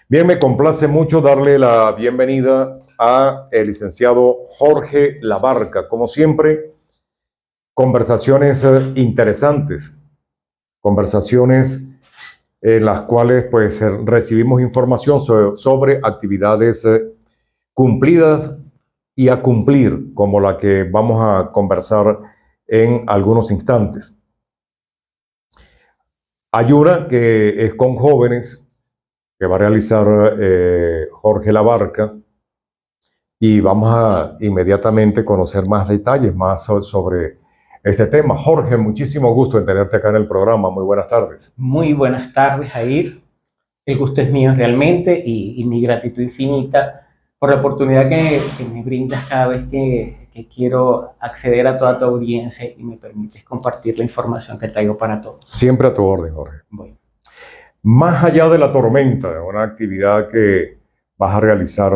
Bien, me complace mucho darle la bienvenida a el licenciado Jorge Labarca. Como siempre, conversaciones interesantes, conversaciones en las cuales pues recibimos información sobre actividades cumplidas y a cumplir, como la que vamos a conversar en algunos instantes. Hay una que es con jóvenes que va a realizar Jorge Labarca, y vamos a inmediatamente conocer más detalles más sobre este tema. Jorge, muchísimo gusto en tenerte acá en el programa. Muy buenas tardes. Muy buenas tardes, Jair. El gusto es mío realmente y mi gratitud infinita por la oportunidad que me brindas cada vez que quiero acceder a toda tu audiencia y me permites compartir la información que traigo para todos. Siempre a tu orden, Jorge. Bueno, Más allá de la tormenta, una actividad que vas a realizar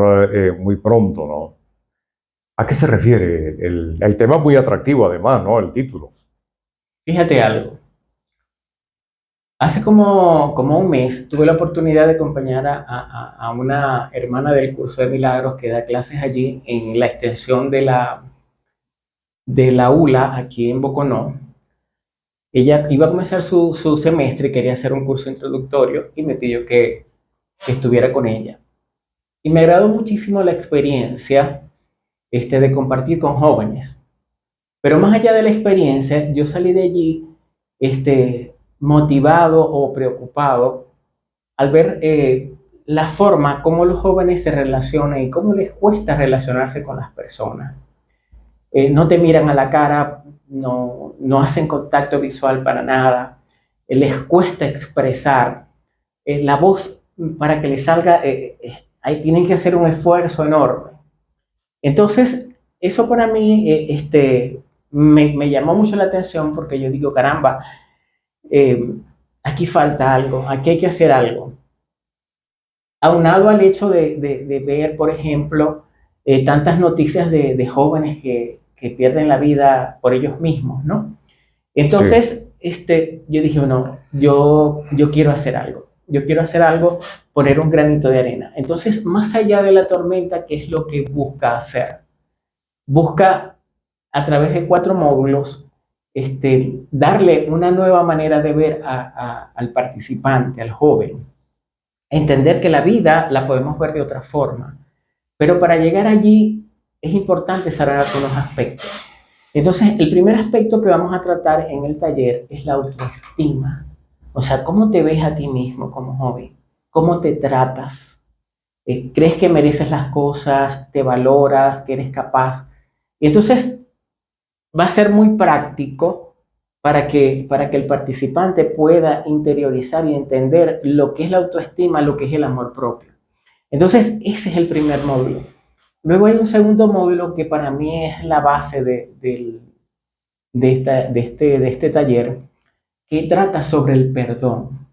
muy pronto, ¿no? ¿A qué se refiere? El tema es muy atractivo, además, ¿no? El título. fíjate algo. Hace como un mes tuve la oportunidad de acompañar a una hermana del curso de milagros que da clases allí en la extensión de la ULA aquí en Boconó. Ella iba a comenzar su semestre, quería hacer un curso introductorio y me pidió que estuviera con ella. Y me agradó muchísimo la experiencia de compartir con jóvenes. Pero más allá de la experiencia, yo salí de allí motivado o preocupado al ver la forma como los jóvenes se relacionan y cómo les cuesta relacionarse con las personas. No te miran a la cara, no hacen contacto visual para nada, les cuesta expresar la voz para que les salga, ahí tienen que hacer un esfuerzo enorme. Entonces, eso para mí me llamó mucho la atención porque yo digo, caramba, eh, aquí falta algo, aquí hay que hacer algo. Aunado al hecho de ver, por ejemplo, tantas noticias de jóvenes que pierden la vida por ellos mismos, ¿no? Entonces, yo dije, no, yo quiero hacer algo. Yo quiero hacer algo, poner un granito de arena. Entonces, más allá de la tormenta, ¿qué es lo que busca hacer? Busca, a través de 4 módulos, darle una nueva manera de ver al participante, al joven. Entender que la vida la podemos ver de otra forma. Pero para llegar allí es importante saber algunos aspectos. Entonces, el primer aspecto que vamos a tratar en el taller es la autoestima. O sea, ¿cómo te ves a ti mismo como joven? ¿Cómo te tratas? ¿Crees que mereces las cosas? ¿Te valoras? ¿Que eres capaz? Y entonces va a ser muy práctico para que el participante pueda interiorizar y entender lo que es la autoestima, lo que es el amor propio. Entonces, ese es el primer módulo. Luego hay un segundo módulo que para mí es la base de este taller, que trata sobre el perdón.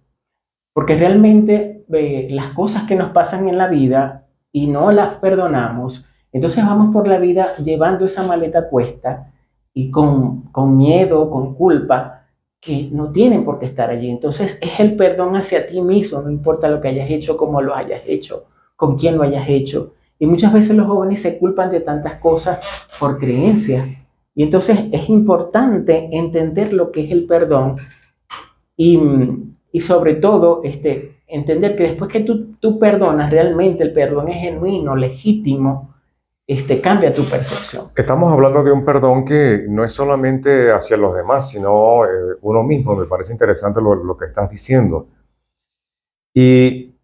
Porque realmente las cosas que nos pasan en la vida y no las perdonamos, entonces vamos por la vida llevando esa maleta cuesta y con miedo, con culpa, que no tienen por qué estar allí. Entonces es el perdón hacia ti mismo, no importa lo que hayas hecho, cómo lo hayas hecho, con quién lo hayas hecho. Y muchas veces los jóvenes se culpan de tantas cosas por creencias. Y entonces es importante entender lo que es el perdón y, y sobre todo entender que después que tú perdonas, realmente el perdón es genuino, legítimo, cambia tu percepción. Estamos hablando de un perdón que no es solamente hacia los demás, sino uno mismo. Me parece interesante lo que estás diciendo. Y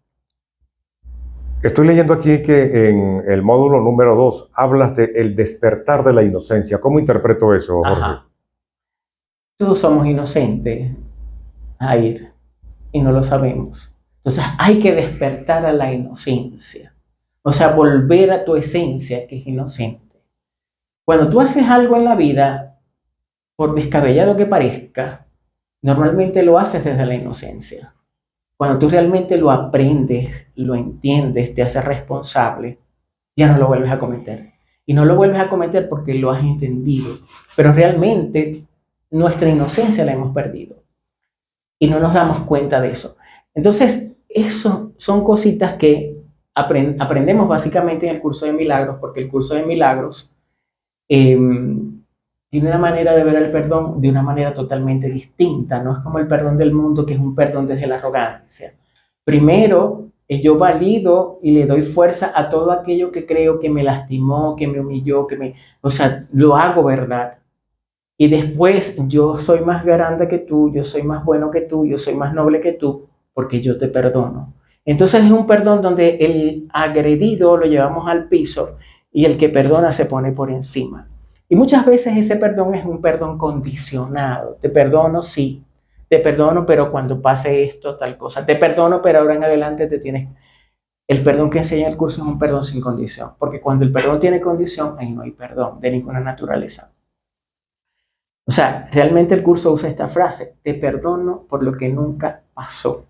estoy leyendo aquí que en el módulo número 2 hablas de el despertar de la inocencia. ¿Cómo interpreto eso, Jorge? Ajá. Todos somos inocentes, Jair, y no lo sabemos. Entonces hay que despertar a la inocencia. O sea, volver a tu esencia, que es inocente. Cuando tú haces algo en la vida, por descabellado que parezca, normalmente lo haces desde la inocencia. Cuando tú realmente lo aprendes, lo entiendes, te haces responsable, ya no lo vuelves a cometer. Y no lo vuelves a cometer porque lo has entendido. Pero realmente nuestra inocencia la hemos perdido. Y no nos damos cuenta de eso. Entonces, eso son cositas que aprendemos básicamente en el curso de milagros, porque el curso de milagros tiene una manera de ver el perdón de una manera totalmente distinta. No es como el perdón del mundo, que es un perdón desde la arrogancia. Primero, yo valido y le doy fuerza a todo aquello que creo que me lastimó, que me humilló, o sea, lo hago verdad. Y después, yo soy más grande que tú, yo soy más bueno que tú, yo soy más noble que tú, porque yo te perdono. Entonces es un perdón donde el agredido lo llevamos al piso y el que perdona se pone por encima. Y muchas veces ese perdón es un perdón condicionado. Te perdono, sí. Te perdono, pero cuando pase esto, tal cosa. Te perdono, pero ahora en adelante te tienes... El perdón que enseña el curso es un perdón sin condición. Porque cuando el perdón tiene condición, ahí no hay perdón de ninguna naturaleza. O sea, realmente el curso usa esta frase: te perdono por lo que nunca pasó.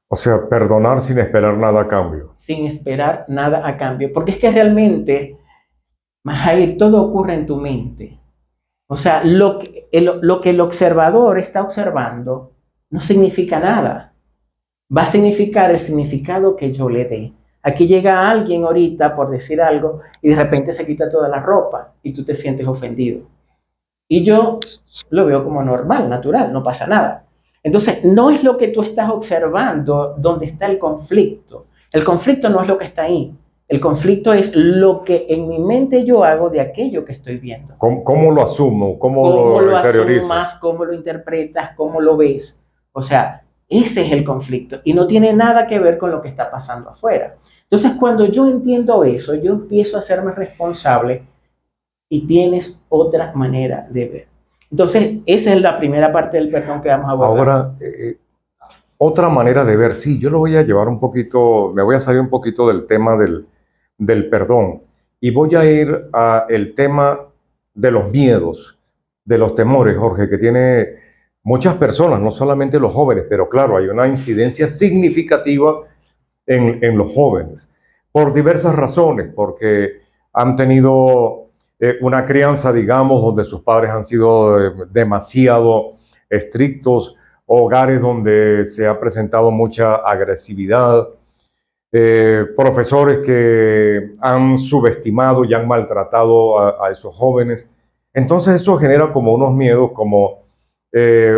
O sea, perdonar sin esperar nada a cambio. Sin esperar nada a cambio. Porque es que realmente, Majair, todo ocurre en tu mente. O sea, lo que el observador está observando no significa nada. Va a significar el significado que yo le dé. Aquí llega alguien ahorita por decir algo y de repente se quita toda la ropa y tú te sientes ofendido. Y yo lo veo como normal, natural, no pasa nada. Entonces, no es lo que tú estás observando donde está el conflicto. El conflicto no es lo que está ahí. El conflicto es lo que en mi mente yo hago de aquello que estoy viendo. ¿Cómo lo asumo? ¿Cómo lo interiorizo? Asumas, cómo lo interpretas, cómo lo ves. O sea, ese es el conflicto y no tiene nada que ver con lo que está pasando afuera. Entonces, cuando yo entiendo eso, yo empiezo a hacerme responsable y tienes otra manera de ver. Entonces, esa es la primera parte del perdón que vamos a abordar. Ahora, otra manera de ver, sí, yo lo voy a llevar un poquito, me voy a salir un poquito del tema del perdón y voy a ir al tema de los miedos, de los temores, Jorge, que tiene muchas personas, no solamente los jóvenes, pero claro, hay una incidencia significativa en los jóvenes, por diversas razones, porque han tenido una crianza, digamos, donde sus padres han sido demasiado estrictos, hogares donde se ha presentado mucha agresividad, profesores que han subestimado y han maltratado a esos jóvenes. Entonces eso genera como unos miedos, como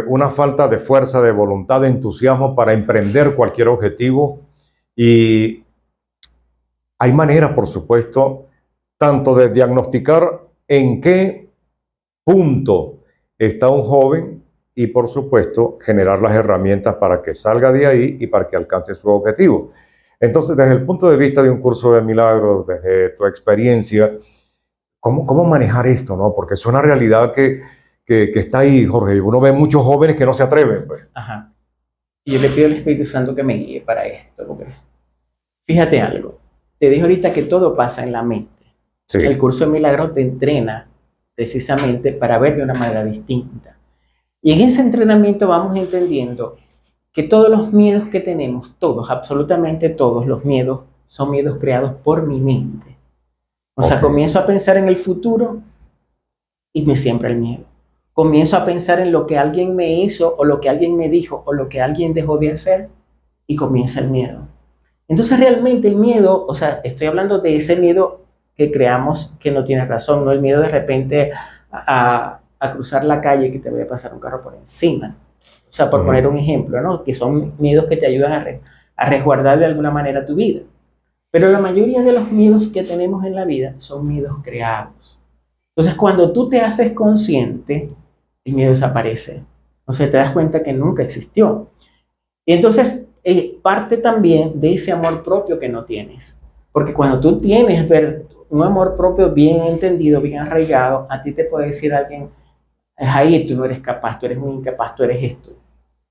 una falta de fuerza, de voluntad, de entusiasmo para emprender cualquier objetivo. Y hay manera, por supuesto, tanto de diagnosticar en qué punto está un joven y, por supuesto, generar las herramientas para que salga de ahí y para que alcance su objetivo. Entonces, desde el punto de vista de un curso de milagros, desde tu experiencia, ¿cómo manejar esto, no? Porque es una realidad que está ahí, Jorge. Uno ve muchos jóvenes que no se atreven, pues. Ajá. Y yo le pido al Espíritu Santo que me guíe para esto, porque fíjate algo. Te dije ahorita que todo pasa en la mente. Sí. El curso de milagros te entrena precisamente para ver de una manera distinta. Y en ese entrenamiento vamos entendiendo que todos los miedos que tenemos, todos, absolutamente todos los miedos, son miedos creados por mi mente. O sea, comienzo a pensar en el futuro y me siembra el miedo. Comienzo a pensar en lo que alguien me hizo, o lo que alguien me dijo, o lo que alguien dejó de hacer, y comienza el miedo. Entonces realmente el miedo, o sea, estoy hablando de ese miedo que creamos que no tiene razón, no el miedo de repente a cruzar la calle que te vaya a pasar un carro por encima. O sea, por poner un ejemplo, ¿no? Que son miedos que te ayudan a resguardar de alguna manera tu vida. Pero la mayoría de los miedos que tenemos en la vida son miedos creados. Entonces, cuando tú te haces consciente, el miedo desaparece. O sea, te das cuenta que nunca existió. Y entonces, parte también de ese amor propio que no tienes. Porque cuando tú tienes un amor propio bien entendido, bien arraigado, a ti te puede decir alguien: ahí tú no eres capaz, tú eres muy incapaz, tú eres esto.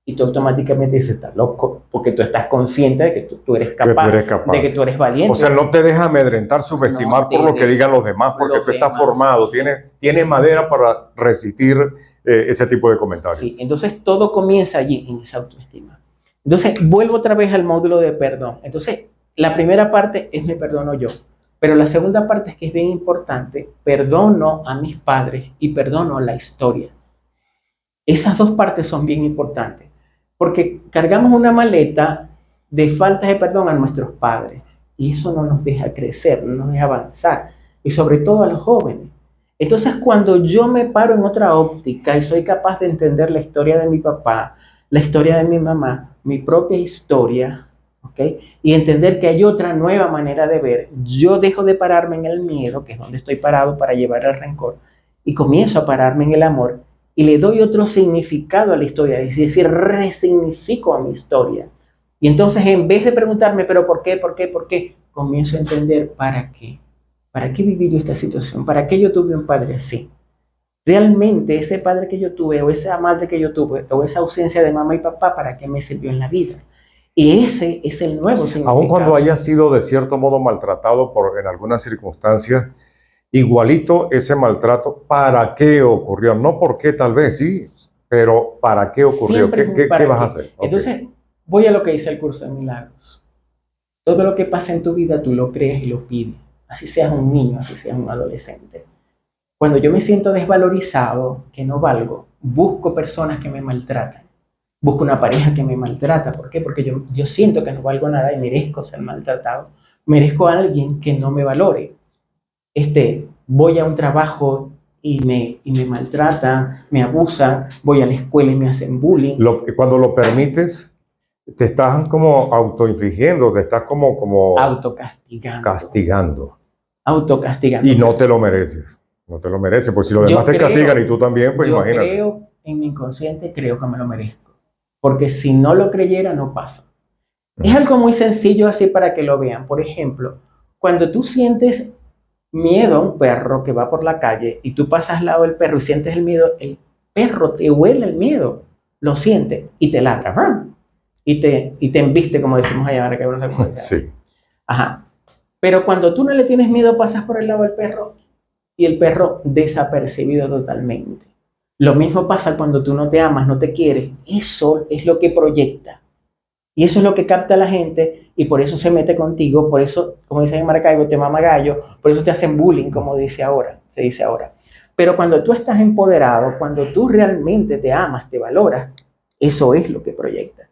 Y tú automáticamente dices: estás loco, porque tú estás consciente de que tú eres capaz, de que tú eres valiente. O sea, no te deja amedrentar, subestimar no por lo que digan los demás, porque tú estás formado, tienes madera para resistir ese tipo de comentarios. Sí, entonces todo comienza allí, en esa autoestima. Entonces, vuelvo otra vez al módulo de perdón. Entonces, la primera parte es me perdono yo. Pero la segunda parte es que es bien importante: perdono a mis padres y perdono la historia. Esas dos partes son bien importantes, porque cargamos una maleta de faltas de perdón a nuestros padres. Y eso no nos deja crecer, no nos deja avanzar. Y sobre todo a los jóvenes. Entonces, cuando yo me paro en otra óptica y soy capaz de entender la historia de mi papá, la historia de mi mamá, mi propia historia, ¿ok? Y entender que hay otra nueva manera de ver, yo dejo de pararme en el miedo, que es donde estoy parado para llevar el rencor, y comienzo a pararme en el amor y le doy otro significado a la historia, es decir, resignifico a mi historia. Y entonces, en vez de preguntarme, pero ¿por qué? ¿Por qué? ¿Por qué? Comienzo a entender para qué. ¿Para qué he vivido esta situación? ¿Para qué yo tuve un padre así? Realmente ese padre que yo tuve, o esa madre que yo tuve, o esa ausencia de mamá y papá, ¿para qué me sirvió en la vida? Y ese es el nuevo significado. Aun cuando haya sido de cierto modo maltratado en algunas circunstancias, igualito ese maltrato, ¿para qué ocurrió? No por qué tal vez, sí, pero ¿para qué ocurrió? ¿Qué vas a hacer? Entonces, voy a lo que dice el curso de milagros. Todo lo que pasa en tu vida, tú lo crees y lo pides. Así seas un niño, así seas un adolescente. Cuando yo me siento desvalorizado, que no valgo, busco personas que me maltratan. Busco una pareja que me maltrata. ¿Por qué? Porque yo siento que no valgo nada y merezco ser maltratado. Merezco a alguien que no me valore. Voy a un trabajo y me maltratan, me abusan, voy a la escuela y me hacen bullying. Cuando lo permites, te estás como autoinfligiendo, te estás como autocastigando. Autocastigando. Y no te lo mereces. No te lo mereces, porque si los demás te castigan y tú también, pues imagínate. Yo creo, en mi inconsciente, creo que me lo merezco. Porque si no lo creyera, no pasa. Es algo muy sencillo así para que lo vean. Por ejemplo, cuando tú sientes miedo a un perro que va por la calle y tú pasas al lado del perro y sientes el miedo, el perro te huele el miedo, lo siente y te ladra. ¿Ah? Y te embiste, como decimos allá, ahora que no se acuerda. Sí. Ajá. Pero cuando tú no le tienes miedo, pasas por el lado del perro y el perro desapercibido totalmente. Lo mismo pasa cuando tú no te amas, no te quieres. Eso es lo que proyecta. Y eso es lo que capta a la gente y por eso se mete contigo, por eso, como dicen en Maracaibo, te mama gallo, por eso te hacen bullying, como se dice ahora. Pero cuando tú estás empoderado, cuando tú realmente te amas, te valoras, eso es lo que proyecta.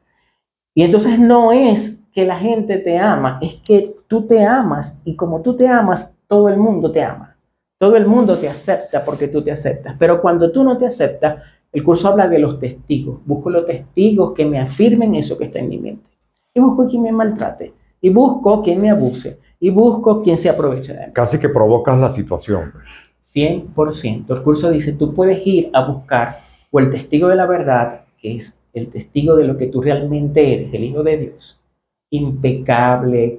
Y entonces no es que la gente te ama, es que tú te amas y como tú te amas, todo el mundo te ama. Todo el mundo te acepta porque tú te aceptas. Pero cuando tú no te aceptas, el curso habla de los testigos. Busco los testigos que me afirmen eso que está en mi mente. Y busco quien me maltrate. Y busco quien me abuse. Y busco quien se aproveche de mí. Casi que provocas la situación. 100%. El curso dice, tú puedes ir a buscar o el testigo de la verdad, que es el testigo de lo que tú realmente eres, el Hijo de Dios, impecable,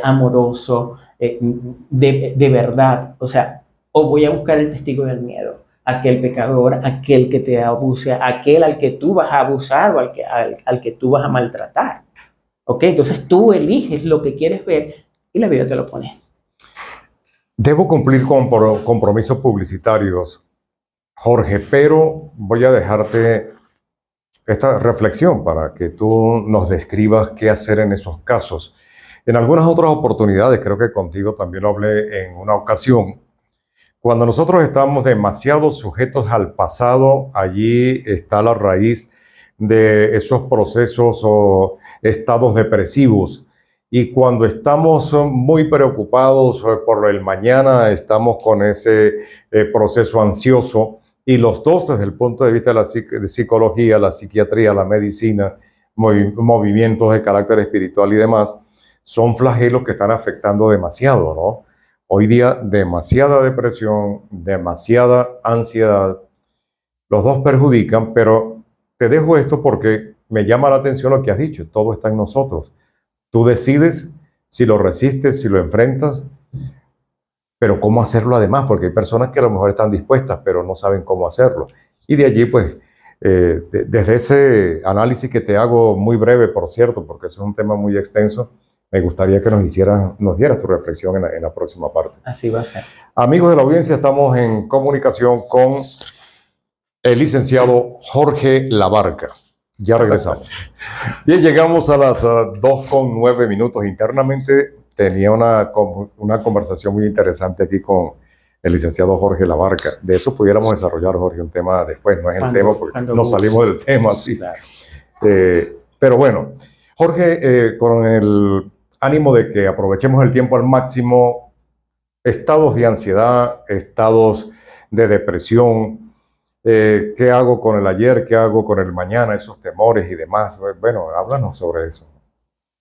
amoroso, de verdad. O sea, o voy a buscar el testigo del miedo, aquel pecador, aquel que te abuse, aquel al que tú vas a abusar o al que tú vas a maltratar. ¿Ok? Entonces tú eliges lo que quieres ver y la vida te lo pone. Debo cumplir con compromisos publicitarios, Jorge, pero voy a dejarte esta reflexión para que tú nos describas qué hacer en esos casos. En algunas otras oportunidades, creo que contigo también lo hablé en una ocasión, cuando nosotros estamos demasiado sujetos al pasado, allí está la raíz de esos procesos o estados depresivos. Y cuando estamos muy preocupados por el mañana, estamos con ese proceso ansioso. Y los dos, desde el punto de vista de la psicología, la psiquiatría, la medicina, movimientos de carácter espiritual y demás, son flagelos que están afectando demasiado, ¿no? Hoy día, demasiada depresión, demasiada ansiedad, los dos perjudican, pero te dejo esto porque me llama la atención lo que has dicho, todo está en nosotros. Tú decides si lo resistes, si lo enfrentas, pero cómo hacerlo además, porque hay personas que a lo mejor están dispuestas, pero no saben cómo hacerlo. Y de allí, pues, desde ese análisis que te hago, muy breve, por cierto, porque es un tema muy extenso, me gustaría que nos dieras tu reflexión en la próxima parte. Así va a ser. Amigos de la audiencia, estamos en comunicación con el licenciado Jorge Labarca. Ya regresamos. Bien, llegamos a las 2:09. Internamente tenía una conversación muy interesante aquí con el licenciado Jorge Labarca. De eso pudiéramos desarrollar, Jorge, un tema después. No es el tema porque no salimos del tema así. Claro. Pero bueno, Jorge, con el ánimo de que aprovechemos el tiempo al máximo, estados de ansiedad, estados de depresión, ¿qué hago con el ayer? ¿Qué hago con el mañana? Esos temores y demás. Bueno, háblanos sobre eso.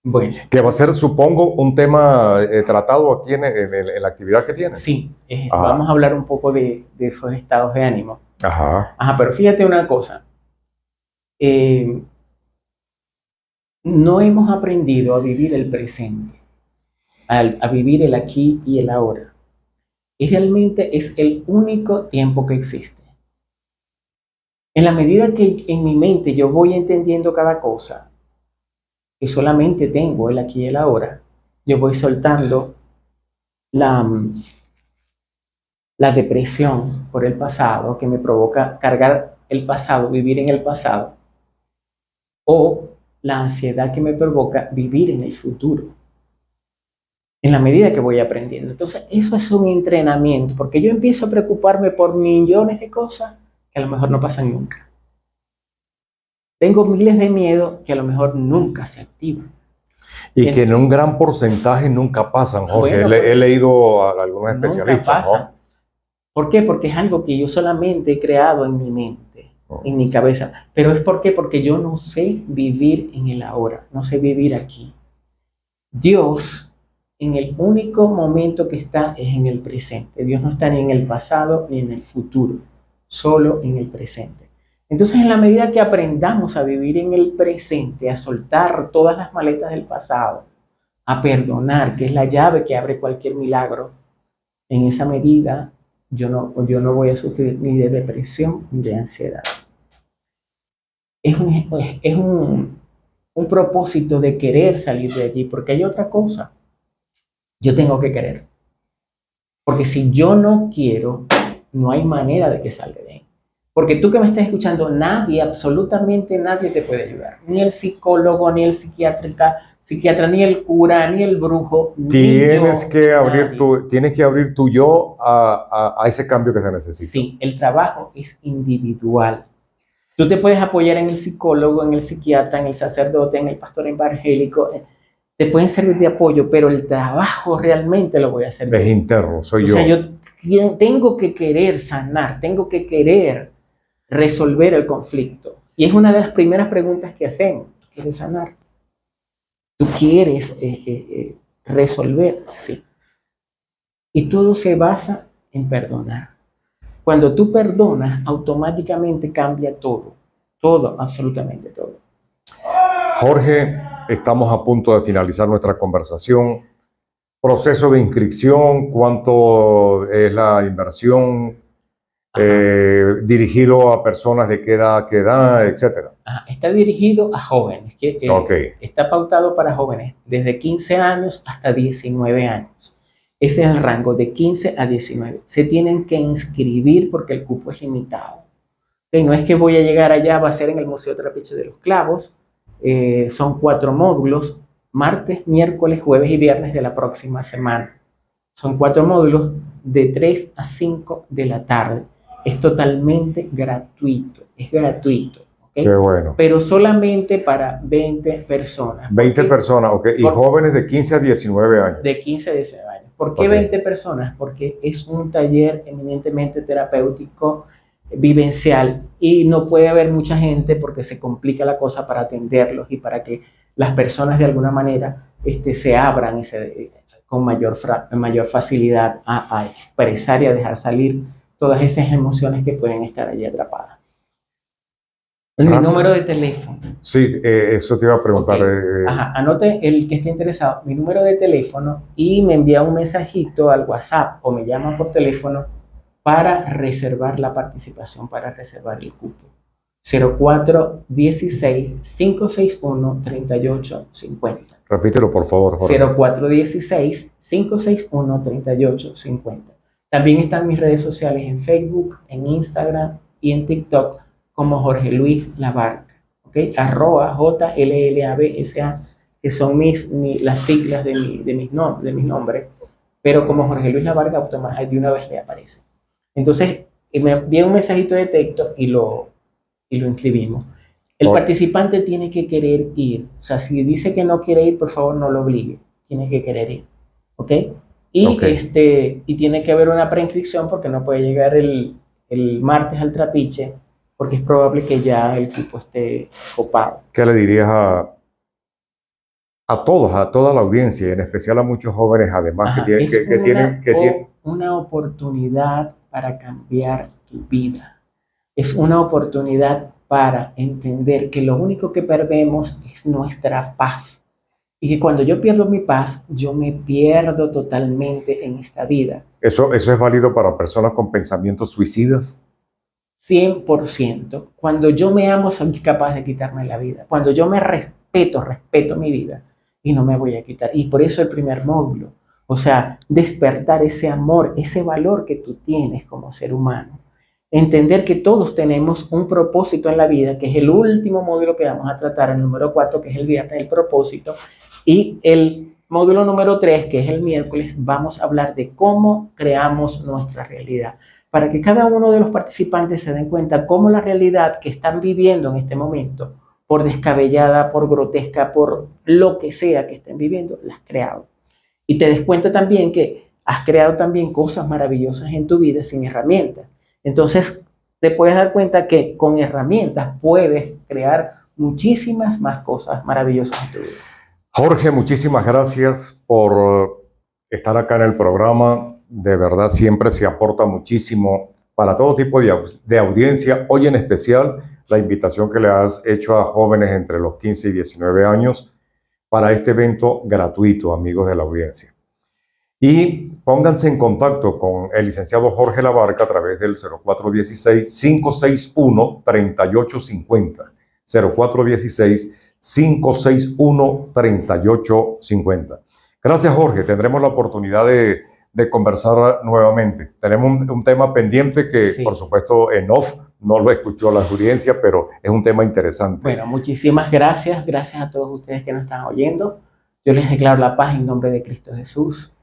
Bueno, Que va a ser, supongo, un tema tratado aquí en la actividad que tienes. sí, Ajá. vamos a hablar un poco de esos estados de ánimo. Ajá. Ajá, pero fíjate una cosa. No hemos aprendido a vivir el presente, a vivir el aquí y el ahora. Y realmente es el único tiempo que existe. En la medida que en mi mente yo voy entendiendo cada cosa, que solamente tengo el aquí y el ahora, yo voy soltando la, la depresión por el pasado que me provoca cargar el pasado, vivir en el pasado, o la ansiedad que me provoca vivir en el futuro, en la medida que voy aprendiendo. Entonces, eso es un entrenamiento, porque yo empiezo a preocuparme por millones de cosas que a lo mejor no pasan nunca. Tengo miles de miedos que a lo mejor nunca se activan. Y que en un gran porcentaje nunca pasan, Jorge. Bueno, He leído a algunos especialistas, pasa. ¿no? ¿Por qué? Porque es algo que yo solamente he creado en mi mente, Oh. en mi cabeza. Pero es porque yo no sé vivir en el ahora, no sé vivir aquí. Dios, en el único momento que está, es en el presente. Dios no está ni en el pasado ni en el futuro, solo en el presente. Entonces, en la medida que aprendamos a vivir en el presente, a soltar todas las maletas del pasado, a perdonar, que es la llave que abre cualquier milagro, en esa medida yo no voy a sufrir ni de depresión ni de ansiedad. Es un propósito de querer salir de allí, porque hay otra cosa. Yo tengo que querer. Porque si yo no quiero, no hay manera de que salga de ahí. Porque tú que me estás escuchando, nadie, absolutamente nadie te puede ayudar. Ni el psicólogo, ni el psiquiatra, ni el cura, ni el brujo. Tienes que abrir tu yo a ese cambio que se necesita. Sí, el trabajo es individual. Tú te puedes apoyar en el psicólogo, en el psiquiatra, en el sacerdote, en el pastor evangélico. Te pueden servir de apoyo, pero el trabajo realmente lo voy a hacer. Es interno, soy yo. O sea, yo tengo que querer sanar, tengo que querer resolver el conflicto. Y es una de las primeras preguntas que hacemos. ¿Tú quieres sanar? ¿Tú quieres resolver? Sí. Y todo se basa en perdonar. Cuando tú perdonas, automáticamente cambia todo. Todo, absolutamente todo. Jorge, estamos a punto de finalizar nuestra conversación. Proceso de inscripción, ¿cuánto es la inversión? Dirigido a personas de qué edad, etcétera. Está dirigido a jóvenes. Okay. Está pautado para jóvenes desde 15 años hasta 19 años. Ese es el rango de 15 a 19. Se tienen que inscribir porque el cupo es limitado. No es que voy a llegar allá, va a ser en el Museo Trapiche de los Clavos. Son 4 módulos, martes, miércoles, jueves y viernes de la próxima semana. Son 4 módulos de 3 a 5 de la tarde. Es totalmente gratuito, es gratuito. ¿Okay? Qué bueno. Pero solamente para 20 personas. 20 personas, ok. Y jóvenes de 15 a 19 años. De 15 a 19 años. ¿Por qué 20 personas? Porque es un taller eminentemente terapéutico, vivencial, y no puede haber mucha gente porque se complica la cosa para atenderlos y para que las personas de alguna manera se abran con mayor facilidad a expresar y a dejar salir todas esas emociones que pueden estar allí atrapadas. Mi número de teléfono. Sí, eso te iba a preguntar. Okay. Anote el que esté interesado, mi número de teléfono, y me envía un mensajito al WhatsApp o me llama por teléfono para reservar la participación, para reservar el cupo. 0416-561-3850. Repítelo, por favor, Jorge. 0416-561-3850. También están mis redes sociales en Facebook, en Instagram y en TikTok como Jorge Luis Labarca, ¿okay? @JLLABSA, que son las siglas de mis nombres, pero como Jorge Luis Labarca, de una vez le aparece. Entonces, me envía un mensajito de texto y lo inscribimos. El participante tiene que querer ir. O sea, si dice que no quiere ir, por favor no lo obligue. Tiene que querer ir. ¿Ok? Y tiene que haber una preinscripción porque no puede llegar el martes al trapiche porque es probable que ya el cupo esté copado. ¿Qué le dirías a todos, a toda la audiencia, en especial a muchos jóvenes, además, Ajá, tienen una oportunidad para cambiar tu vida. Es una oportunidad para entender que lo único que perdemos es nuestra paz. Y que cuando yo pierdo mi paz, yo me pierdo totalmente en esta vida. ¿Eso es válido para personas con pensamientos suicidas? 100%. Cuando yo me amo, soy capaz de quitarme la vida. Cuando yo me respeto mi vida y no me voy a quitar. Y por eso el primer módulo. O sea, despertar ese amor, ese valor que tú tienes como ser humano. Entender que todos tenemos un propósito en la vida, que es el último módulo que vamos a tratar, el número 4, que es el viernes, el propósito. Y el módulo número 3, que es el miércoles, vamos a hablar de cómo creamos nuestra realidad. Para que cada uno de los participantes se den cuenta cómo la realidad que están viviendo en este momento, por descabellada, por grotesca, por lo que sea que estén viviendo, la has creado. Y te des cuenta también que has creado también cosas maravillosas en tu vida sin herramientas. Entonces, te puedes dar cuenta que con herramientas puedes crear muchísimas más cosas maravillosas en tu vida. Jorge, muchísimas gracias por estar acá en el programa. De verdad, siempre se aporta muchísimo para todo tipo de audiencia. Hoy en especial, la invitación que le has hecho a jóvenes entre los 15 y 19 años para este evento gratuito, amigos de la audiencia. Y pónganse en contacto con el licenciado Jorge Labarca a través del 0416-561-3850. 0416-561-3850. Gracias, Jorge. Tendremos la oportunidad de conversar nuevamente. Tenemos un tema pendiente que, sí, por supuesto, en off no lo escuchó la audiencia, pero es un tema interesante. Bueno, muchísimas gracias. Gracias a todos ustedes que nos están oyendo. Yo les declaro la paz en nombre de Cristo Jesús.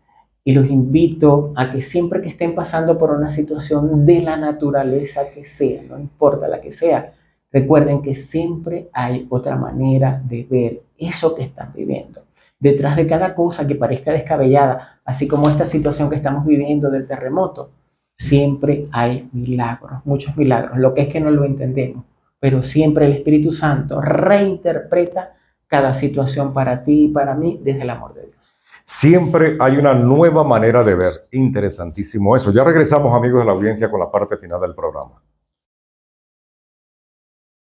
Y los invito a que siempre que estén pasando por una situación de la naturaleza que sea, no importa la que sea, recuerden que siempre hay otra manera de ver eso que están viviendo. Detrás de cada cosa que parezca descabellada, así como esta situación que estamos viviendo del terremoto, siempre hay milagros, muchos milagros. Lo que es que no lo entendemos, pero siempre el Espíritu Santo reinterpreta cada situación para ti y para mí desde el amor de Dios. Siempre hay una nueva manera de ver. Interesantísimo eso. Ya regresamos, amigos de la audiencia, con la parte final del programa.